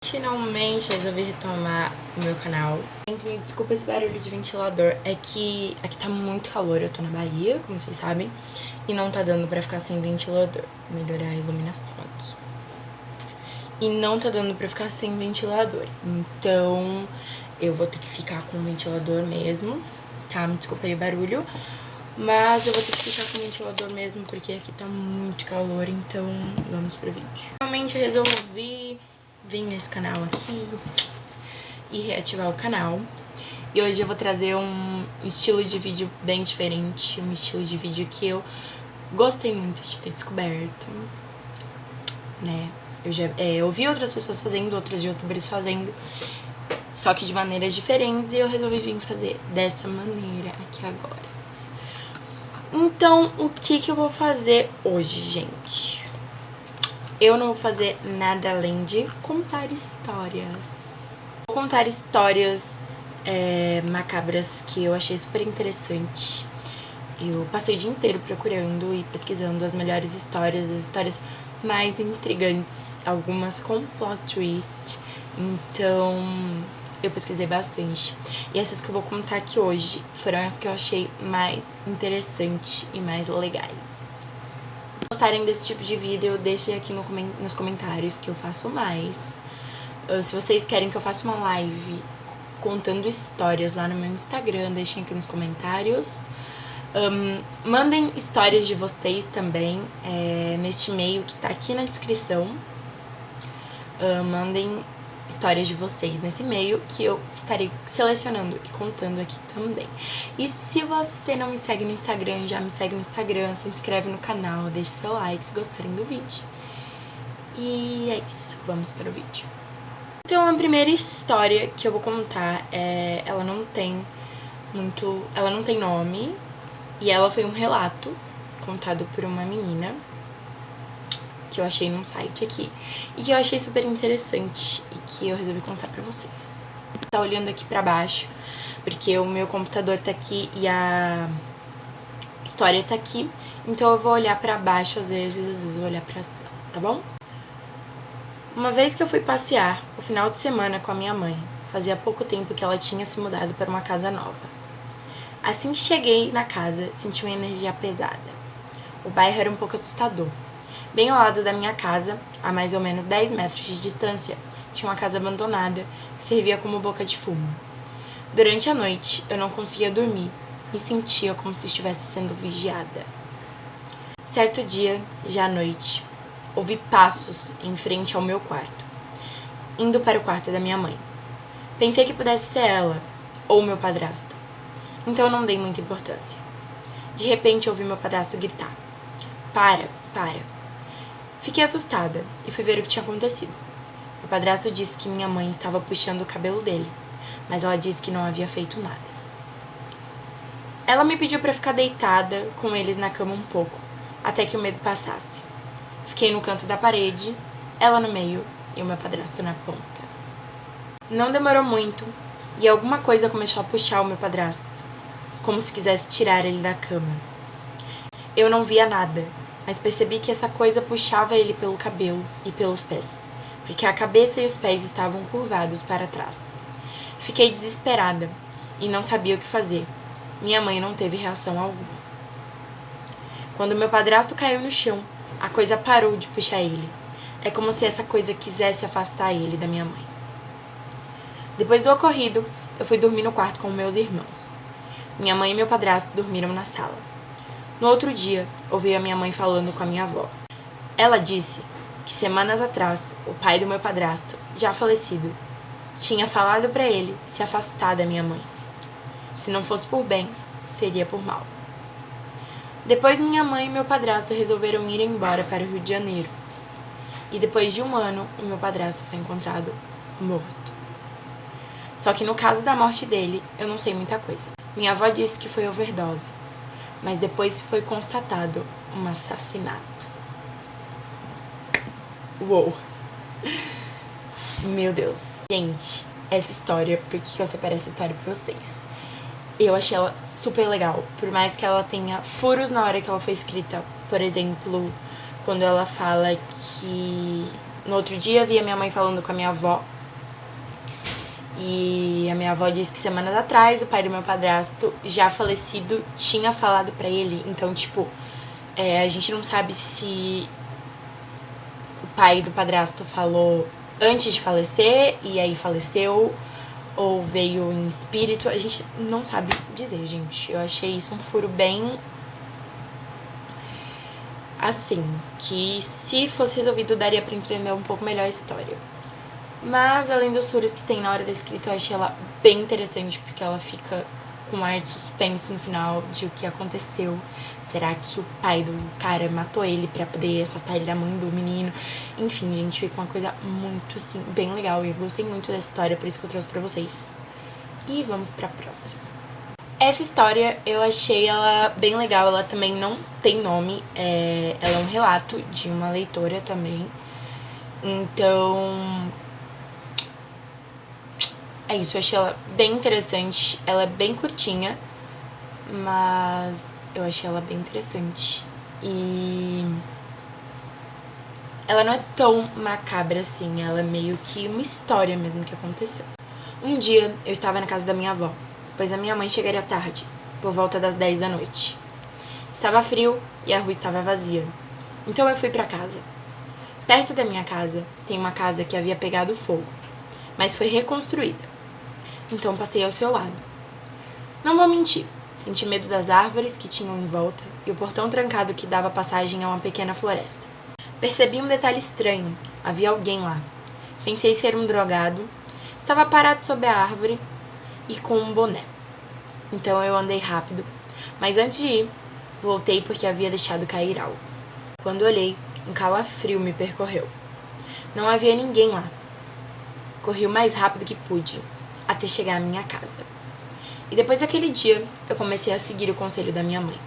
Finalmente resolvi retomar o meu canal. Me desculpa esse barulho de ventilador, é que aqui tá muito calor, eu tô na Bahia, como vocês sabem, e não tá dando pra ficar sem ventilador. Vou melhorar a iluminação aqui. E não tá dando pra ficar sem ventilador, então eu vou ter que ficar com o ventilador mesmo, tá? Me desculpa aí o barulho, mas eu vou ter que ficar com o ventilador mesmo porque aqui tá muito calor, então vamos pro vídeo. Realmente eu resolvi vir nesse canal aqui e reativar o canal. E hoje eu vou trazer um estilo de vídeo bem diferente, um estilo de vídeo que eu gostei muito de ter descoberto, né? Eu vi outras pessoas fazendo, outros youtubers fazendo, só que de maneiras diferentes, e eu resolvi vir fazer dessa maneira aqui agora. Então, o que eu vou fazer hoje, gente? Eu não vou fazer nada além de contar histórias. Vou contar histórias macabras que eu achei super interessante. Eu passei o dia inteiro procurando e pesquisando as melhores histórias, as histórias mais intrigantes, algumas com plot twist. Então, eu pesquisei bastante. E essas que eu vou contar aqui hoje foram as que eu achei mais interessantes e mais legais. Se gostarem desse tipo de vídeo, deixem aqui nos comentários que eu faço mais. Se vocês querem que eu faça uma live contando histórias lá no meu Instagram, deixem aqui nos comentários. Mandem histórias de vocês também neste e-mail que tá aqui na descrição. Mandem histórias de vocês nesse e-mail que eu estarei selecionando e contando aqui também. E se você não me segue no Instagram, já me segue no Instagram, se inscreve no canal, deixe seu like se gostarem do vídeo. E é isso, vamos para o vídeo. Então a primeira história que eu vou contar ela não tem nome. E ela foi um relato contado por uma menina que eu achei num site aqui e que eu achei super interessante e que eu resolvi contar pra vocês. Tá olhando aqui pra baixo porque o meu computador tá aqui e a história tá aqui, então eu vou olhar pra baixo às vezes eu vou olhar pra tá bom? Uma vez que eu fui passear o final de semana com a minha mãe, fazia pouco tempo que ela tinha se mudado para uma casa nova. Assim que cheguei na casa, senti uma energia pesada. O bairro era um pouco assustador. Bem ao lado da minha casa, a mais ou menos 10 metros de distância, tinha uma casa abandonada que servia como boca de fumo. Durante a noite, eu não conseguia dormir, me sentia como se estivesse sendo vigiada. Certo dia, já à noite, ouvi passos em frente ao meu quarto, indo para o quarto da minha mãe. Pensei que pudesse ser ela, ou meu padrasto. Então eu não dei muita importância. De repente ouvi meu padrasto gritar: Para! Fiquei assustada e fui ver o que tinha acontecido. Meu padrasto disse que minha mãe estava puxando o cabelo dele, mas ela disse que não havia feito nada. Ela me pediu para ficar deitada com eles na cama um pouco, até que o medo passasse. Fiquei no canto da parede, ela no meio e o meu padrasto na ponta. Não demorou muito e alguma coisa começou a puxar o meu padrasto, como se quisesse tirar ele da cama. Eu não via nada, mas percebi que essa coisa puxava ele pelo cabelo e pelos pés, porque a cabeça e os pés estavam curvados para trás. Fiquei desesperada e não sabia o que fazer. Minha mãe não teve reação alguma. Quando meu padrasto caiu no chão, a coisa parou de puxar ele. É como se essa coisa quisesse afastar ele da minha mãe. Depois do ocorrido, eu fui dormir no quarto com meus irmãos. Minha mãe e meu padrasto dormiram na sala. No outro dia, ouvi a minha mãe falando com a minha avó. Ela disse que semanas atrás, o pai do meu padrasto, já falecido, tinha falado para ele se afastar da minha mãe. Se não fosse por bem, seria por mal. Depois minha mãe e meu padrasto resolveram ir embora para o Rio de Janeiro. E depois de um ano, o meu padrasto foi encontrado morto. Só que no caso da morte dele, eu não sei muita coisa. Minha avó disse que foi overdose, mas depois foi constatado um assassinato. Uou! Meu Deus. Gente, essa história, por que eu separei essa história pra vocês? Eu achei ela super legal, por mais que ela tenha furos na hora que ela foi escrita. Por exemplo, quando ela fala que No outro dia, vi a minha mãe falando com a minha avó. E a minha avó disse que semanas atrás o pai do meu padrasto, já falecido, tinha falado pra ele. Então, tipo, a gente não sabe se o pai do padrasto falou antes de falecer e aí faleceu, ou veio em espírito. A gente não sabe dizer, gente. Eu achei isso um furo bem... assim, que se fosse resolvido daria pra entender um pouco melhor a história. Mas, além dos furos que tem na hora da escrita, eu achei ela bem interessante, porque ela fica com um ar de suspense no final de o que aconteceu. Será que o pai do cara matou ele pra poder afastar ele da mãe do menino? Enfim, gente, fica uma coisa muito, assim, bem legal. E eu gostei muito dessa história, por isso que eu trouxe pra vocês. E vamos pra próxima. Essa história, eu achei ela bem legal. Ela também não tem nome. Ela é um relato de uma leitora também. Então... é isso, eu achei ela bem interessante. Ela é bem curtinha, mas eu achei ela bem interessante. E ela não é tão macabra assim, ela é meio que uma história mesmo que aconteceu. Um dia eu estava na casa da minha avó, pois a minha mãe chegaria tarde, por volta das 10 da noite. Estava frio e a rua estava vazia, então eu fui pra casa. Perto da minha casa tem uma casa que havia pegado fogo, mas foi reconstruída. Então passei ao seu lado. Não vou mentir, senti medo das árvores que tinham em volta e o portão trancado que dava passagem a uma pequena floresta. Percebi um detalhe estranho, havia alguém lá. Pensei ser um drogado, estava parado sob a árvore e com um boné. Então eu andei rápido, mas antes de ir, voltei porque havia deixado cair algo. Quando olhei, um calafrio me percorreu. Não havia ninguém lá. Corri o mais rápido que pude, até chegar à minha casa. E depois daquele dia, eu comecei a seguir o conselho da minha mãe.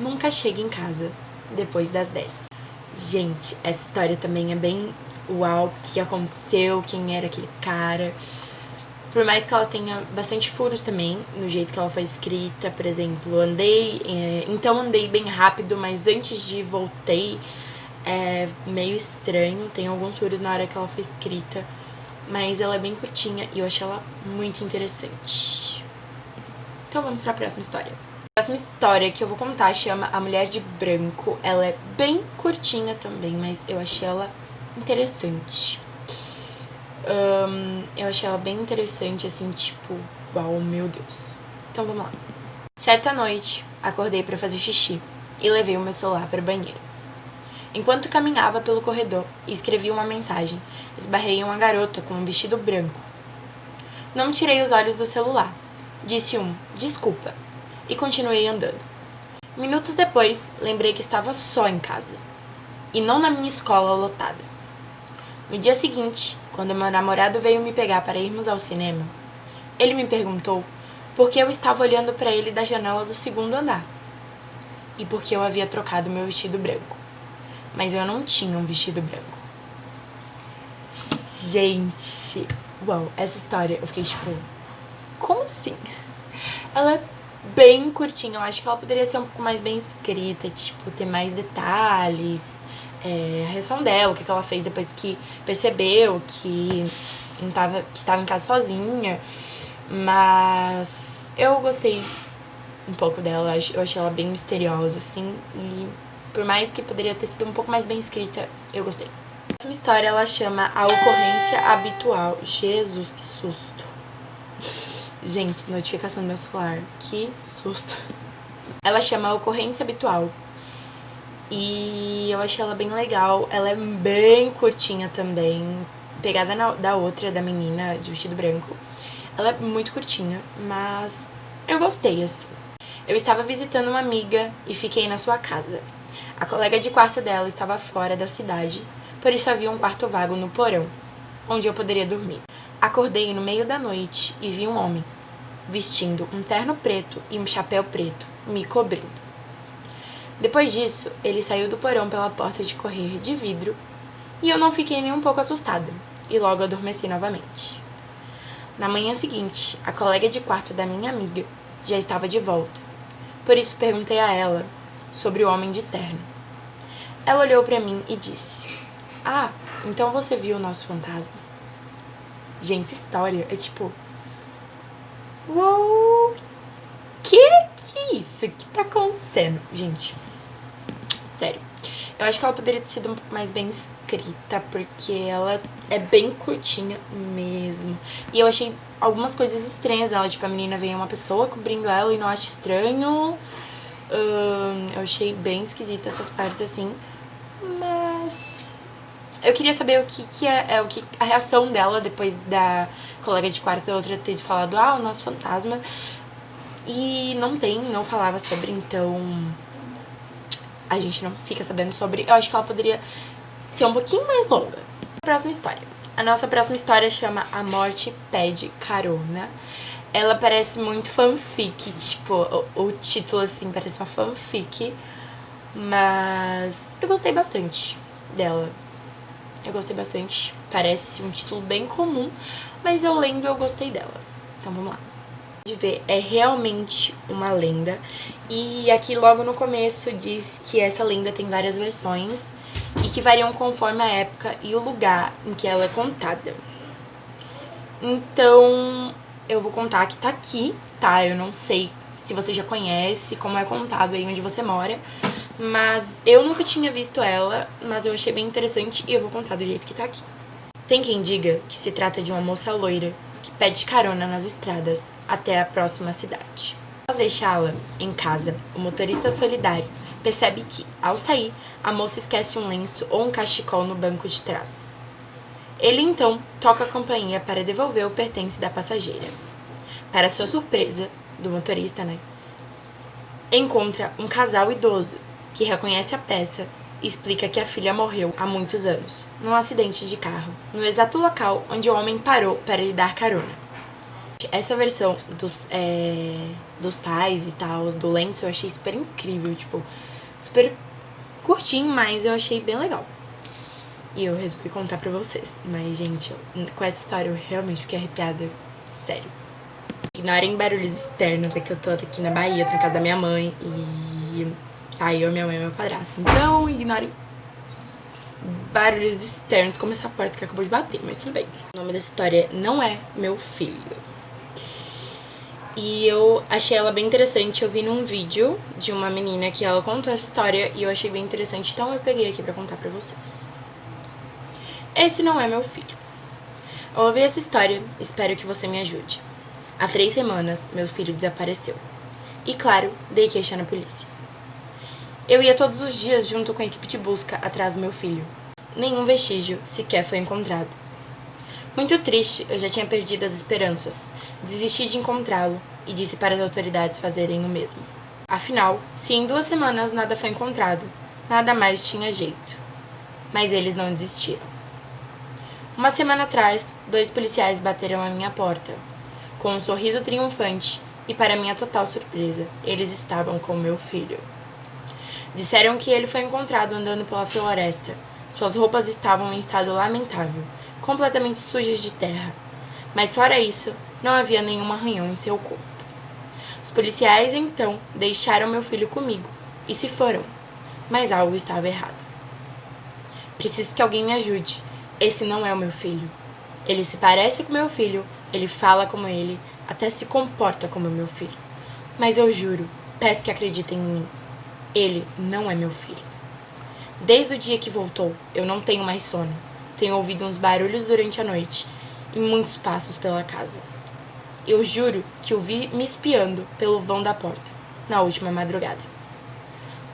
Nunca chegue em casa depois das 10. Gente, essa história também é bem uau, o que aconteceu, quem era aquele cara. Por mais que ela tenha bastante furos também, no jeito que ela foi escrita, por exemplo, andei bem rápido, mas antes de ir, voltei. É meio estranho, tem alguns furos na hora que ela foi escrita, mas ela é bem curtinha e eu achei ela muito interessante. Então vamos para a próxima história. A próxima história que eu vou contar chama A Mulher de Branco. Ela é bem curtinha também, mas eu achei ela interessante. Eu achei ela bem interessante, assim, tipo, uau, meu Deus. Então vamos lá. Certa noite, acordei para fazer xixi e levei o meu celular para o banheiro. Enquanto caminhava pelo corredor e escrevia uma mensagem, esbarrei em uma garota com um vestido branco. Não tirei os olhos do celular. Disse desculpa, e continuei andando. Minutos depois, lembrei que estava só em casa, e não na minha escola lotada. No dia seguinte, quando meu namorado veio me pegar para irmos ao cinema, ele me perguntou por que eu estava olhando para ele da janela do segundo andar, e por que eu havia trocado meu vestido branco. Mas eu não tinha um vestido branco. Gente, uau, essa história eu fiquei tipo, como assim? Ela é bem curtinha, eu acho que ela poderia ser um pouco mais bem escrita, tipo, ter mais detalhes, a reação dela, o que ela fez depois que percebeu que tava em casa sozinha. Mas eu gostei um pouco dela, eu achei ela bem misteriosa, assim, e por mais que poderia ter sido um pouco mais bem escrita, eu gostei. A próxima história, ela chama A Ocorrência Habitual. Jesus, que susto. Gente, notificação do meu celular. Que susto. Ela chama A Ocorrência Habitual. E eu achei ela bem legal. Ela é bem curtinha também. Pegada da outra, da menina de vestido branco. Ela é muito curtinha, mas eu gostei, assim. Eu estava visitando uma amiga e fiquei na sua casa. A colega de quarto dela estava fora da cidade, por isso havia um quarto vago no porão, onde eu poderia dormir. Acordei no meio da noite e vi um homem, vestindo um terno preto e um chapéu preto, me cobrindo. Depois disso, ele saiu do porão pela porta de correr de vidro e eu não fiquei nem um pouco assustada, e logo adormeci novamente. Na manhã seguinte, a colega de quarto da minha amiga já estava de volta, por isso perguntei a ela sobre o homem de terno. Ela olhou para mim e disse: "Ah, Então você viu o nosso fantasma? Gente, história é tipo... Uou! Que é isso? O que tá acontecendo? Gente, sério. Eu acho que ela poderia ter sido um pouco mais bem escrita, porque ela é bem curtinha mesmo. E eu achei algumas coisas estranhas dela. Tipo, a menina veio uma pessoa cobrindo ela e não acha estranho. Eu achei bem esquisito essas partes, assim. Mas... eu queria saber o que a reação dela depois da colega de quarto da outra ter falado, o nosso fantasma. E não falava sobre, então a gente não fica sabendo sobre. Eu acho que ela poderia ser um pouquinho mais longa. Próxima história. A nossa próxima história chama A Morte Pede Carona. Ela parece muito fanfic, tipo, o título, assim, parece uma fanfic. Mas eu gostei bastante dela. Eu gostei bastante. Parece um título bem comum, mas eu lendo eu gostei dela. Então vamos lá. De ver, é realmente uma lenda. E aqui logo no começo diz que essa lenda tem várias versões e que variam conforme a época e o lugar em que ela é contada. Então, eu vou contar que tá aqui, tá? Eu não sei se você já conhece como é contado aí onde você mora, mas eu nunca tinha visto ela, mas eu achei bem interessante e eu vou contar do jeito que tá aqui. Tem quem diga que se trata de uma moça loira que pede carona nas estradas até a próxima cidade. Após deixá-la em casa, o motorista solidário percebe que, ao sair, a moça esquece um lenço ou um cachecol no banco de trás. Ele então toca a campainha para devolver o pertence da passageira. Para sua surpresa, do motorista, encontra um casal idoso que reconhece a peça e explica que a filha morreu há muitos anos, num acidente de carro, no exato local onde o homem parou para lhe dar carona. Essa versão dos pais e tal, do lenço, eu achei super incrível, tipo, super curtinho, mas eu achei bem legal. E eu resolvi contar pra vocês. Mas, gente, com essa história eu realmente fiquei arrepiada, sério. Ignorem barulhos externos, é que eu tô aqui na Bahia, tô na casa da minha mãe e tá eu, minha mãe e meu padrasto. Então, ignorem barulhos externos, como essa porta que acabou de bater, mas tudo bem. O nome dessa história não é Meu Filho. E eu achei ela bem interessante, eu vi num vídeo de uma menina que ela contou essa história e eu achei bem interessante, então eu peguei aqui pra contar pra vocês. Esse não é meu filho. Ao ouvir essa história, espero que você me ajude. Há 3 semanas, meu filho desapareceu. E claro, dei queixa na polícia. Eu ia todos os dias junto com a equipe de busca atrás do meu filho. Nenhum vestígio sequer foi encontrado. Muito triste, eu já tinha perdido as esperanças. Desisti de encontrá-lo e disse para as autoridades fazerem o mesmo. Afinal, se em 2 semanas nada foi encontrado, nada mais tinha jeito. Mas eles não desistiram. Uma semana atrás, 2 policiais bateram à minha porta, com um sorriso triunfante, e para minha total surpresa, eles estavam com meu filho. Disseram que ele foi encontrado andando pela floresta. Suas roupas estavam em estado lamentável, completamente sujas de terra. Mas fora isso, não havia nenhum arranhão em seu corpo. Os policiais, então, deixaram meu filho comigo e se foram. Mas algo estava errado. Preciso que alguém me ajude. Esse não é o meu filho. Ele se parece com meu filho, ele fala como ele, até se comporta como meu filho. Mas eu juro, peço que acreditem em mim. Ele não é meu filho. Desde o dia que voltou, eu não tenho mais sono. Tenho ouvido uns barulhos durante a noite e muitos passos pela casa. Eu juro que o vi me espiando pelo vão da porta, na última madrugada.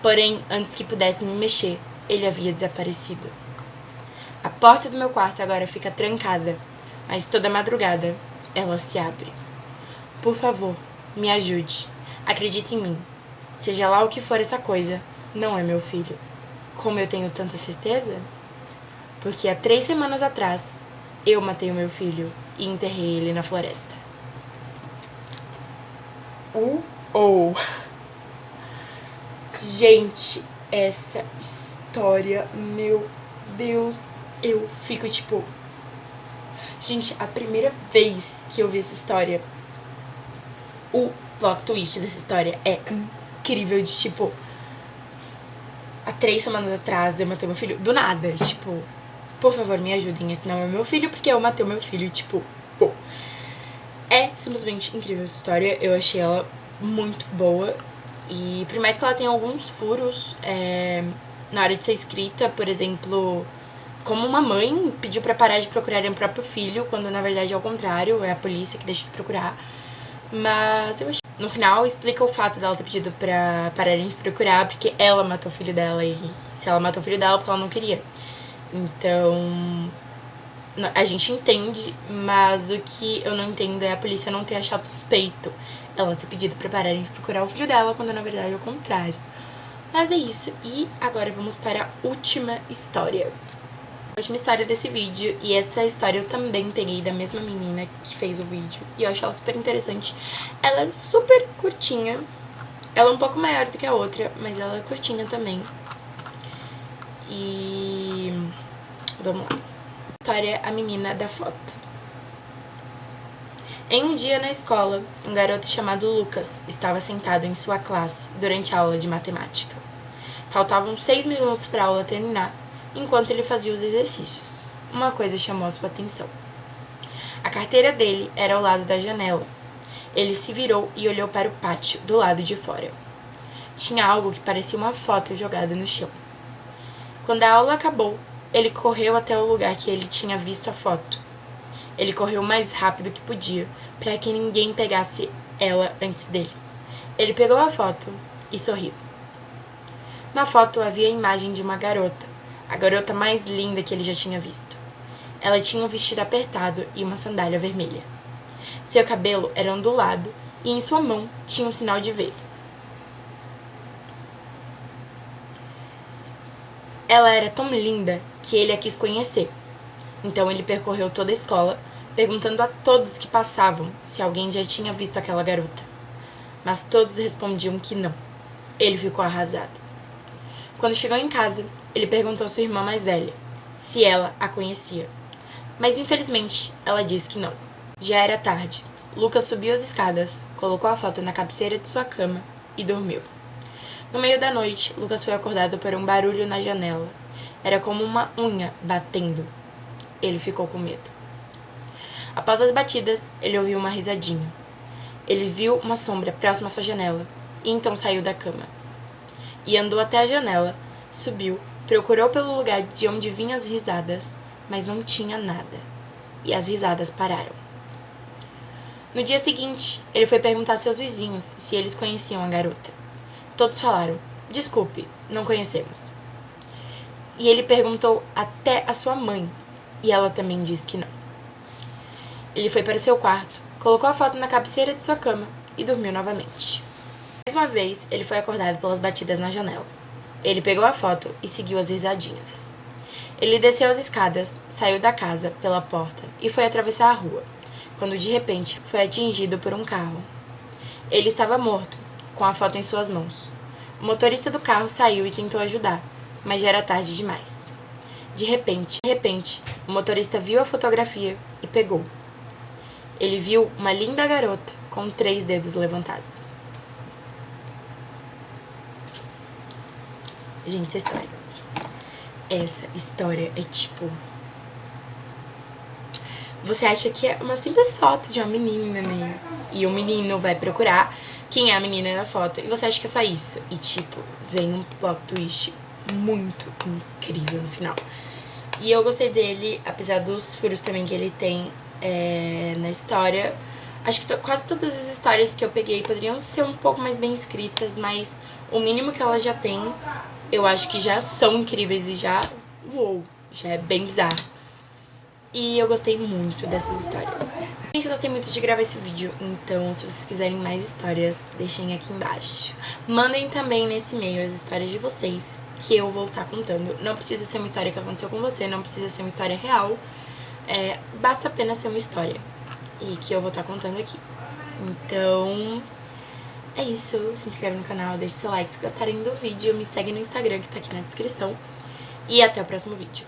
Porém, antes que pudesse me mexer, ele havia desaparecido. A porta do meu quarto agora fica trancada, mas toda madrugada ela se abre. Por favor, me ajude. Acredite em mim. Seja lá o que for essa coisa, não é meu filho. Como eu tenho tanta certeza? Porque há 3 semanas atrás, eu matei o meu filho e enterrei ele na floresta. Gente, essa história, meu Deus, eu fico tipo... Gente, a primeira vez que eu vi essa história, o plot twist dessa história é incrível, de tipo... Há 3 semanas atrás eu matei meu filho, do nada, tipo... por favor, me ajudem, esse não é meu filho, porque eu matei o meu filho, tipo, pô. É simplesmente incrível essa história, eu achei ela muito boa. E por mais que ela tenha alguns furos na hora de ser escrita, por exemplo, como uma mãe pediu pra parar de procurar o próprio filho, quando na verdade é o contrário, é a polícia que deixa de procurar. Mas eu achei. No final, explica o fato dela ter pedido pra pararem de procurar, porque ela matou o filho dela, e se ela matou o filho dela, porque ela não queria. Então, a gente entende, mas o que eu não entendo é a polícia não ter achado suspeito ela ter pedido pra pararem de procurar o filho dela, quando na verdade é o contrário. Mas é isso, e agora vamos para a última história. A última história desse vídeo, e essa história eu também peguei da mesma menina que fez o vídeo, e eu achei ela super interessante. Ela é super curtinha, ela é um pouco maior do que a outra, mas ela é curtinha também. E vamos lá. História A Menina da Foto. Em um dia na escola, um garoto chamado Lucas estava sentado em sua classe durante a aula de matemática. Faltavam 6 minutos para a aula terminar, enquanto ele fazia os exercícios. Uma coisa chamou sua atenção. A carteira dele era ao lado da janela. Ele se virou e olhou para o pátio, do lado de fora. Tinha algo que parecia uma foto jogada no chão. Quando a aula acabou, ele correu até o lugar que ele tinha visto a foto. Ele correu o mais rápido que podia, para que ninguém pegasse ela antes dele. Ele pegou a foto e sorriu. Na foto havia a imagem de uma garota, a garota mais linda que ele já tinha visto. Ela tinha um vestido apertado e uma sandália vermelha. Seu cabelo era ondulado e em sua mão tinha um sinal de V. Ela era tão linda que ele a quis conhecer. Então ele percorreu toda a escola, perguntando a todos que passavam se alguém já tinha visto aquela garota. Mas todos respondiam que não. Ele ficou arrasado. Quando chegou em casa, ele perguntou a sua irmã mais velha se ela a conhecia. Mas infelizmente, ela disse que não. Já era tarde. Lucas subiu as escadas, colocou a foto na cabeceira de sua cama e dormiu. No meio da noite, Lucas foi acordado por um barulho na janela. Era como uma unha batendo. Ele ficou com medo. Após as batidas, ele ouviu uma risadinha. Ele viu uma sombra próxima à sua janela e então saiu da cama. E andou até a janela, subiu, procurou pelo lugar de onde vinham as risadas, mas não tinha nada. E as risadas pararam. No dia seguinte, ele foi perguntar a seus vizinhos se eles conheciam a garota. Todos falaram: desculpe, não conhecemos. E ele perguntou até a sua mãe, e ela também disse que não. Ele foi para o seu quarto, colocou a foto na cabeceira de sua cama e dormiu novamente. Mais uma vez, ele foi acordado pelas batidas na janela. Ele pegou a foto e seguiu as risadinhas. Ele desceu as escadas, saiu da casa pela porta e foi atravessar a rua, quando de repente foi atingido por um carro. Ele estava morto, com a foto em suas mãos. O motorista do carro saiu e tentou ajudar, mas já era tarde demais. De repente, o motorista viu a fotografia e pegou. Ele viu uma linda garota com 3 dedos levantados. Gente, essa história é tipo... Você acha que é uma simples foto de uma menina, né? E o menino vai procurar quem é a menina na foto. E você acha que é só isso. E tipo, vem um plot twist muito incrível no final. E eu gostei dele, apesar dos furos também que ele tem na história. Acho que quase todas as histórias que eu peguei poderiam ser um pouco mais bem escritas, mas o mínimo que elas já têm, eu acho que já são incríveis e já é bem bizarro. E eu gostei muito dessas histórias. Gente, eu gostei muito de gravar esse vídeo, então se vocês quiserem mais histórias, deixem aqui embaixo. Mandem também nesse e-mail as histórias de vocês, que eu vou estar contando. Não precisa ser uma história que aconteceu com você, não precisa ser uma história real. Basta apenas ser uma história e que eu vou estar contando aqui. Então, é isso. Se inscreve no canal, deixe seu like se gostarem do vídeo. Me segue no Instagram que tá aqui na descrição. E até o próximo vídeo.